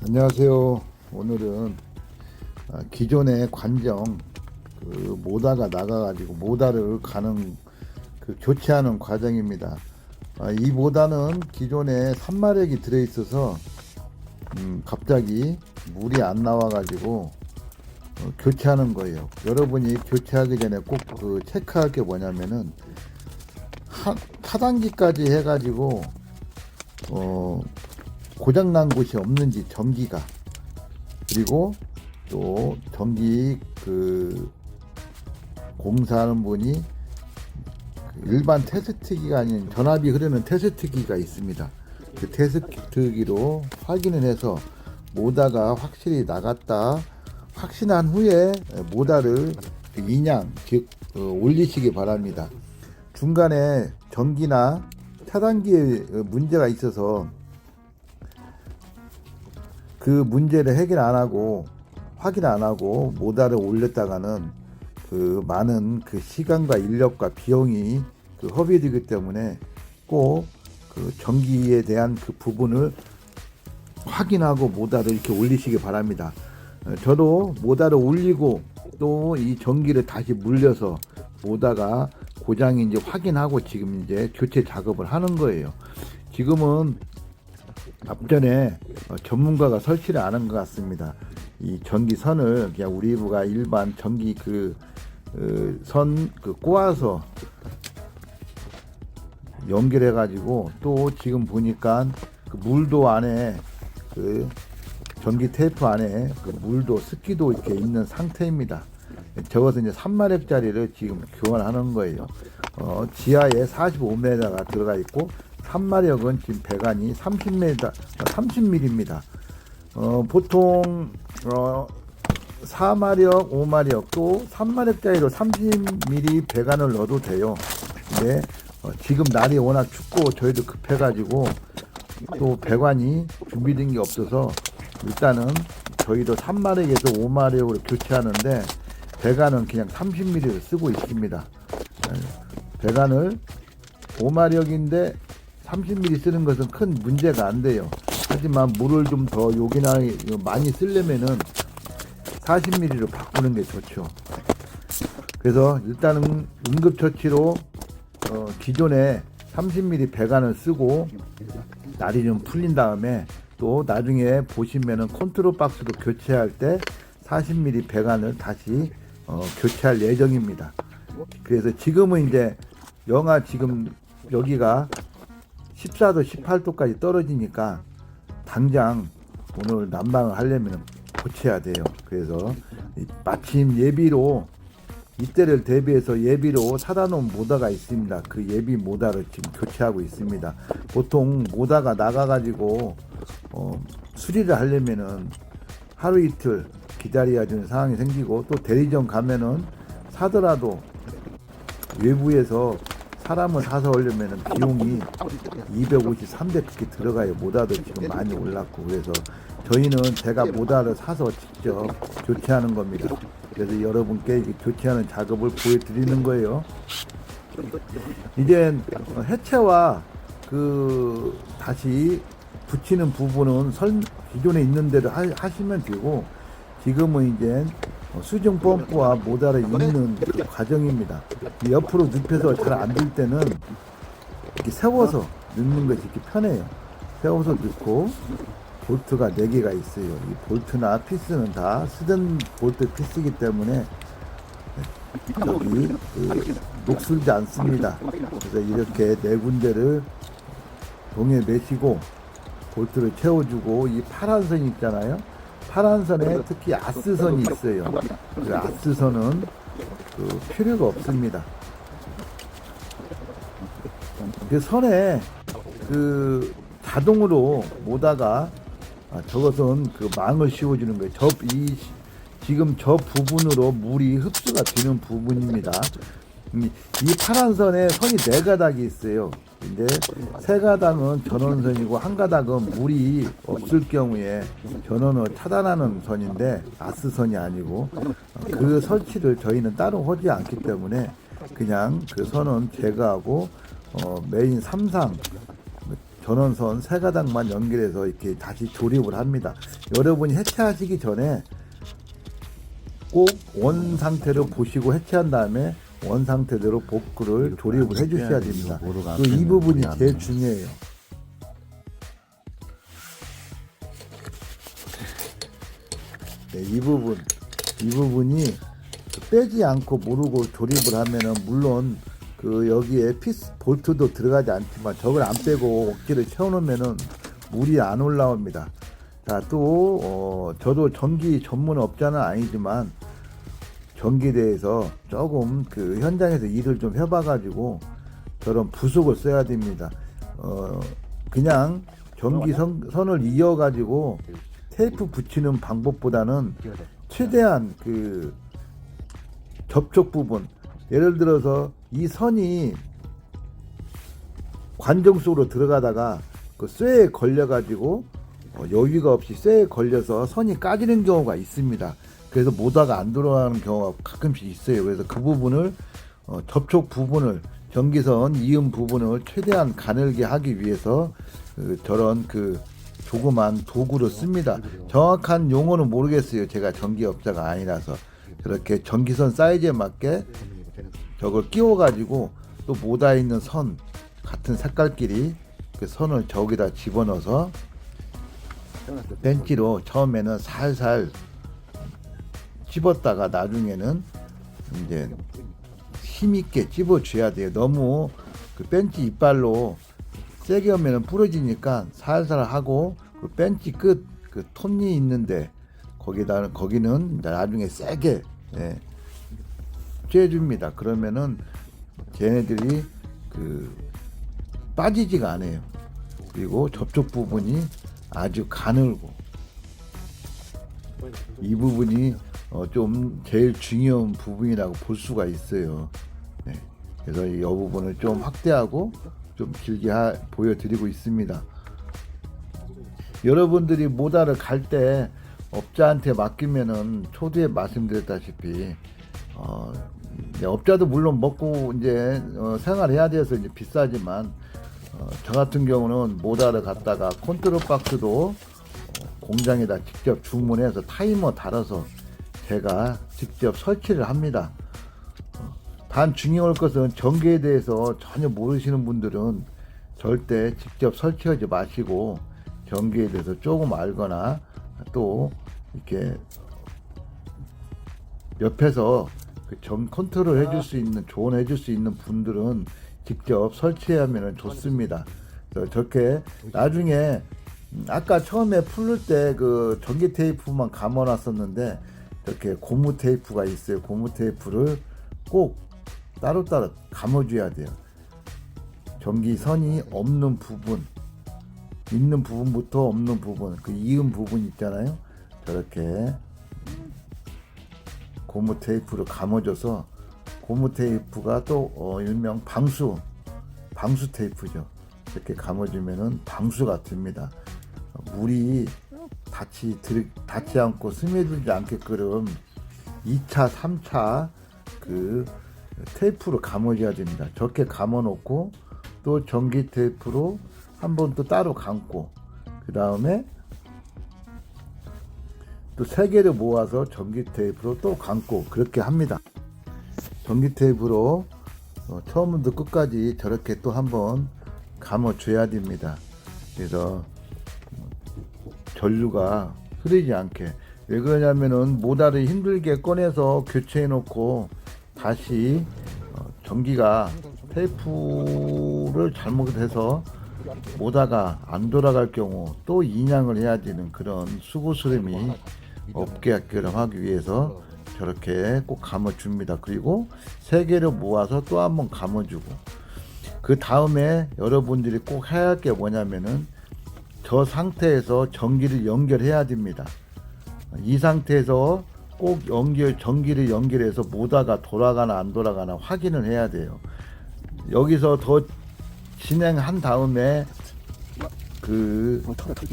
안녕하세요. 오늘은 기존의 관정 모다가 나가가지고 모다를 가는 교체하는 과정입니다. 이 모다는 기존에 산마력이 들어있어서 갑자기 물이 안 나와가지고 교체하는 거예요. 여러분이 교체하기 전에 꼭 체크할 게 뭐냐면은 차단기까지 해가지고 고장난 곳이 없는지, 전기가, 그리고 또 전기 공사하는 분이 일반 테스트기가 아닌 전압이 흐르는 테스트기가 있습니다. 그 테스트기로 확인을 해서 모다가 확실히 나갔다 확신한 후에 모다를 인양, 즉 올리시기 바랍니다. 중간에 전기나 차단기에 문제가 있어서 그 문제를 해결 안 하고 확인 안 하고 모다를 올렸다가는 많은 시간과 인력과 비용이 허비되기 때문에 꼭 전기에 대한 부분을 확인하고 모다를 이렇게 올리시기 바랍니다. 저도 모다를 올리고 또 이 전기를 다시 물려서 모다가 고장인지 확인하고 지금 이제 교체 작업을 하는 거예요. 지금은 앞전에 전문가가 설치를 안 한 것 같습니다. 이 전기선을 그냥 우리 부가 일반 전기 선 꼬아서 연결해 가지고 또 지금 보니까 물도 안에 전기 테이프 안에 물도 습기도 이렇게 있는 상태입니다. 저것은 이제 3마력짜리를 지금 교환하는 거예요. 지하에 45m가 들어가 있고 3마력은 지금 배관이 30mm입니다. 보통 4마력, 5마력 또 3마력짜리로 30mm 배관을 넣어도 돼요. 근데 지금 날이 워낙 춥고 저희도 급해가지고 또 배관이 준비된 게 없어서 일단은 저희도 3마력에서 5마력으로 교체하는데 배관은 그냥 30mm를 쓰고 있습니다. 배관을 5마력인데 30mm 쓰는 것은 큰 문제가 안 돼요. 하지만 물을 좀 더 요긴하게 많이 쓰려면은 40mm로 바꾸는 게 좋죠. 그래서 일단은 응급처치로 기존에 30mm 배관을 쓰고 날이 좀 풀린 다음에 또 나중에 보시면은 컨트롤 박스로 교체할 때 40mm 배관을 다시 교체할 예정입니다. 그래서 지금은 이제 영하 지금 여기가 14도, 18도까지 떨어지니까 당장 오늘 난방을 하려면 고쳐야 돼요. 그래서 마침 예비로 이때를 대비해서 예비로 사다 놓은 모다가 있습니다. 그 예비 모다를 지금 교체하고 있습니다. 보통 모다가 나가가지고 수리를 하려면은 하루 이틀 기다려야 되는 상황이 생기고 또 대리점 가면은 사더라도 외부에서 사람을 사서 오려면 비용이 250, 300 그렇게 들어가요. 모다도 지금 많이 올랐고. 그래서 저희는 제가 모다를 사서 직접 교체하는 겁니다. 그래서 여러분께 교체하는 작업을 보여드리는 거예요. 이제 해체와 다시 붙이는 부분은 기존에 있는 대로 하시면 되고, 지금은 이제 수중 펌프와 모다를 잇는 과정입니다. 옆으로 눕혀서 잘 안 될 때는 이렇게 세워서 넣는 것이 이렇게 편해요. 세워서 넣고 볼트가 4개가 있어요. 이 볼트나 피스는 다 쓰던 볼트 피스이기 때문에 여기 녹슬지 않습니다. 그래서 이렇게 4군데를 동에 매시고 볼트를 채워주고, 이 파란 선이 있잖아요. 파란 선에 특히 아스선이 있어요. 그 아스선은 필요가 없습니다. 그 선에 자동으로 모다가 저것은 망을 씌워주는 거예요. 지금 저 부분으로 물이 흡수가 되는 부분입니다. 이 파란 선에 선이 4가닥이 있어요. 근데 3가닥은 전원선이고 1가닥은 물이 없을 경우에 전원을 차단하는 선인데 아스선이 아니고, 그 설치를 저희는 따로 하지 않기 때문에 그냥 그 선은 제거하고 메인 3상 전원선 세 가닥만 연결해서 이렇게 다시 조립을 합니다. 여러분이 해체하시기 전에 꼭 원 상태로 보시고 해체한 다음에 원 상태대로 복구를 조립을 해 주셔야 됩니다. 이 부분이 제일 중요해요. 네, 이 부분이 빼지 않고 모르고 조립을 하면은 물론 그 여기에 볼트도 들어가지 않지만 저걸 안 빼고 억지로 채워놓으면은 물이 안 올라옵니다. 자, 또 저도 전기 전문업자는 아니지만 전기에 대해서 조금 그 현장에서 일을 좀 해봐가지고 저런 부속을 써야 됩니다. 그냥 전기선을 이어가지고 테이프 붙이는 방법보다는 최대한 그 접촉 부분, 예를 들어서 이 선이 관정 속으로 들어가다가 그 쇠에 걸려가지고 여유가 없이 쇠에 걸려서 선이 까지는 경우가 있습니다. 그래서 모다가 안 들어가는 경우가 가끔씩 있어요. 그래서 그 부분을 접촉 부분을 전기선 이음 부분을 최대한 가늘게 하기 위해서 저런 그 조그만 도구를 씁니다. 정확한 용어는 모르겠어요. 제가 전기업자가 아니라서. 저렇게 전기선 사이즈에 맞게 저걸 끼워 가지고 또 모다에 있는 선 같은 색깔끼리 그 선을 저기다 집어넣어서 벤치로 처음에는 살살 찝었다가 나중에는 이제 힘있게 찝어줘야 돼요. 너무 그 벤치 이빨로 세게 하면 부러지니까 살살 하고 그 벤치 끝 그 톱니 있는데 거기는 나중에 세게 쬐줍니다. 그러면은 쟤네들이 그 빠지지가 않아요. 그리고 접촉 부분이 아주 가늘고 이 부분이 좀 제일 중요한 부분이라고 볼 수가 있어요. 네. 그래서 이 부분을 좀 확대하고 좀 길게 보여드리고 있습니다. 여러분들이 모다를 갈 때 업자한테 맡기면은 초두에 말씀드렸다시피 업자도 물론 먹고 이제 생활해야 돼서 이제 비싸지만 저 같은 경우는 모다를 갖다가 컨트롤 박스도 공장에다 직접 주문해서 타이머 달아서 제가 직접 설치를 합니다. 단 중요할 것은 전기에 대해서 전혀 모르시는 분들은 절대 직접 설치하지 마시고 전기에 대해서 조금 알거나 또 이렇게 옆에서 그 컨트롤 해줄 수 있는 조언해 줄 수 있는 분들은 직접 설치하면 좋습니다. 그래서 저렇게 나중에 아까 처음에 풀을 때 그 전기 테이프만 감아 놨었는데 이렇게 고무 테이프가 있어요. 고무 테이프를 꼭 따로따로 감아줘야 돼요. 전기선이 없는 부분, 있는 부분부터 없는 부분, 그 이음 부분 있잖아요. 저렇게 고무 테이프를 감아줘서 고무 테이프가 또 일명 방수 테이프죠. 이렇게 감아주면은 방수가 됩니다. 물이 닿지 않고 스며들지 않게끔 2차, 3차 그 테이프로 감아줘야 됩니다. 저렇게 감아놓고 또 전기 테이프로 한 번 또 따로 감고 그 다음에 또 3개를 모아서 전기 테이프로 또 감고 그렇게 합니다. 전기 테이프로 처음부터 끝까지 저렇게 또 한번 감아줘야 됩니다. 그래서 전류가 흐르지 않게. 왜 그러냐면은 모다를 힘들게 꺼내서 교체해 놓고 다시 전기가 테이프를 잘못해서 모다가 안 돌아갈 경우 또 인양을 해야 되는 그런 수고스름이 없게 하기 위해서 저렇게 꼭 감아줍니다. 그리고 3개를 모아서 또 한번 감아주고 그 다음에 여러분들이 꼭 해야 할 게 뭐냐면은 저 상태에서 전기를 연결해야 됩니다. 이 상태에서 꼭 전기를 연결해서 모다가 돌아가나 안 돌아가나 확인을 해야 돼요. 여기서 더 진행한 다음에 그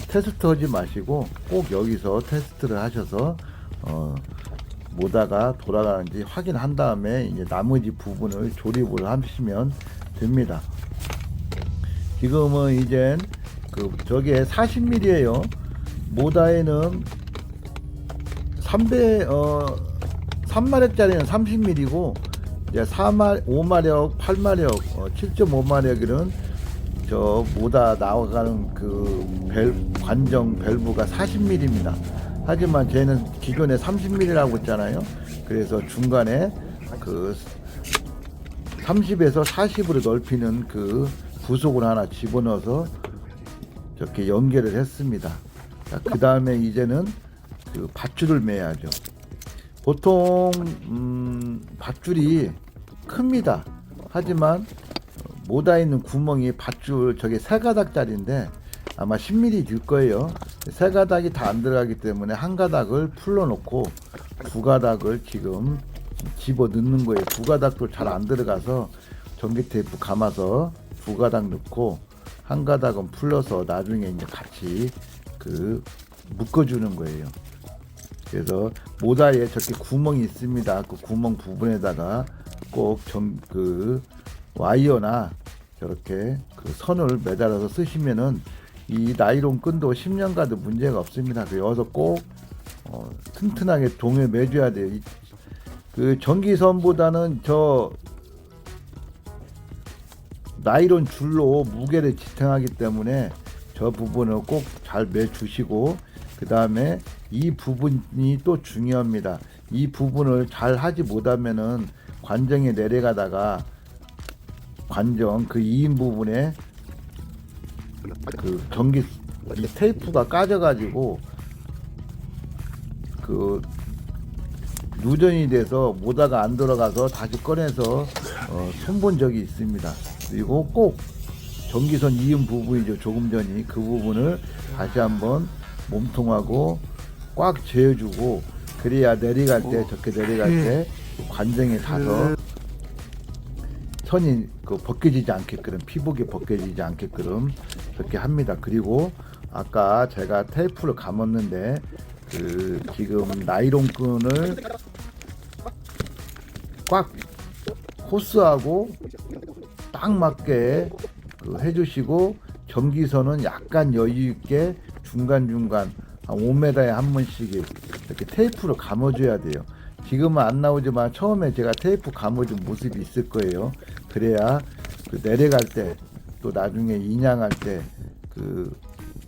테스트 하지 마시고 꼭 여기서 테스트를 하셔서 모다가 돌아가는지 확인한 다음에 이제 나머지 부분을 조립을 하시면 됩니다. 지금은 이젠 저게 40mm예요. 모다에는 3마력짜리는 30mm고 이제 5마력, 8마력, 7.5마력에는 저 모다 나와가는 관정 밸브가 40mm입니다. 하지만 쟤는 기존에 30mm라고 했잖아요. 그래서 중간에 30에서 40으로 넓히는 부속을 하나 집어넣어서 이렇게 연결을 했습니다. 그 다음에 이제는 밧줄을 매야죠. 보통 밧줄이 큽니다. 하지만 모다에 있는 구멍이 밧줄 저게 3가닥짜리인데 아마 10mm 될 거예요. 3가닥이 다 안 들어가기 때문에 한 가닥을 풀러놓고 2가닥을 지금 집어 넣는 거예요. 2가닥도 잘 안 들어가서 전기 테이프 감아서 2가닥 넣고 한 가닥은 풀러서 나중에 이제 같이 묶어주는 거예요. 그래서 모다에 저렇게 구멍이 있습니다. 그 구멍 부분에다가 꼭 와이어나 저렇게 선을 매달아서 쓰시면은 이 나이론 끈도 10년 가도 문제가 없습니다. 그래서 꼭 튼튼하게 동에 매줘야 돼요. 전기선보다는 저 나이론 줄로 무게를 지탱하기 때문에 저 부분을 꼭 잘 매주시고, 그 다음에 이 부분이 또 중요합니다. 이 부분을 잘 하지 못하면은 관정에 내려가다가 관정 2인 부분에 전기 테이프가 까져가지고 누전이 돼서 모다가 안 들어가서 다시 꺼내서 손본 적이 있습니다. 그리고 꼭 전기선 이음 부분이죠. 조금 전이 그 부분을 다시 한번 몸통하고 꽉 재어주고, 그래야 내려갈 때 저렇게 내려갈 때 관정에 닿아서 선이 벗겨지지 않게끔, 피복이 벗겨지지 않게끔 그렇게 합니다. 그리고 아까 제가 테이프를 감았는데 지금 나이론 끈을 꽉 호스하고 딱 맞게 해주시고, 전기선은 약간 여유 있게 중간중간 한 5m에 한 번씩 이렇게 테이프로 감아줘야 돼요. 지금은 안 나오지만 처음에 제가 테이프 감아준 모습이 있을 거예요. 그래야 내려갈 때, 또 나중에 인양할 때,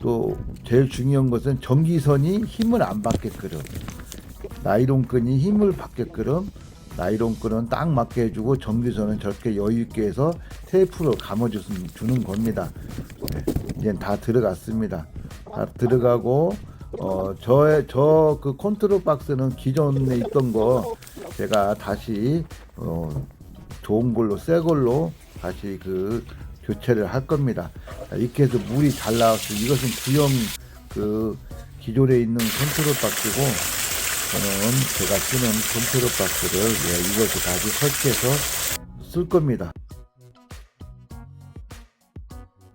또 제일 중요한 것은 전기선이 힘을 안 받게끔, 나이론 끈이 힘을 받게끔 나이론 끈은 딱 맞게 해주고, 전기선은 저렇게 여유 있게 해서 테이프로 감아주는 겁니다. 네, 이제 다 들어갔습니다. 다 들어가고, 저 컨트롤 박스는 기존에 있던 거 제가 다시 좋은 걸로, 새 걸로 다시 교체를 할 겁니다. 자, 이렇게 해서 물이 잘 나왔어요. 이것은 구형 기존에 있는 컨트롤 박스고, 저는 제가 쓰는 컨트롤 박스를 이것을 다시 설치해서 쓸 겁니다.